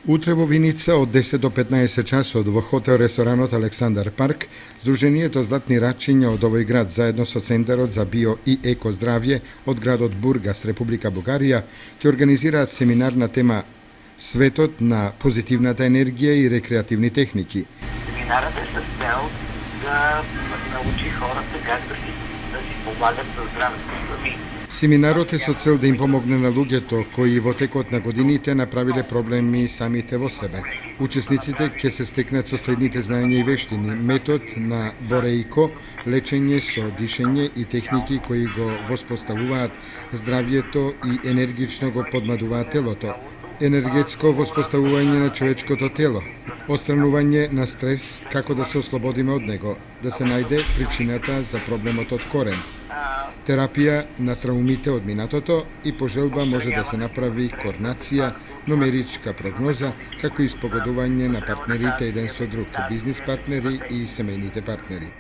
Утре во Виница од 10 до 15 часот во хотел-ресторанот Александар Парк, Сдруженијето Златни рачиња од овој град заедно со Центарот за био и еко здравје од градот Бургас, Република Бугарија, ќе организираат семинар на тема Светот на позитивната енергија и рекреативни техники. Семинарът е с цел да научи хората как да си помагат за здравето сами. Семинарот е со цел да им помогне на луѓето кои во текот на годините направиле проблеми самите во себе. Учесниците ќе се стекнат со следните знаења и вештини: метод на Бореико, лечење со дишење и техники кои го воспоставуваат здравјето и енергично го подмадуваат телото, енергетско воспоставување на човечкото тело, отстранување на стрес, како да се ослободиме од него, да се најде причината за проблемот од корен, терапија на траумите од минатото и по желба може да се направи координација, нумеричка прогноза, како и спогодување на партнерите еден со друг, бизнис партнери и семејните партнери.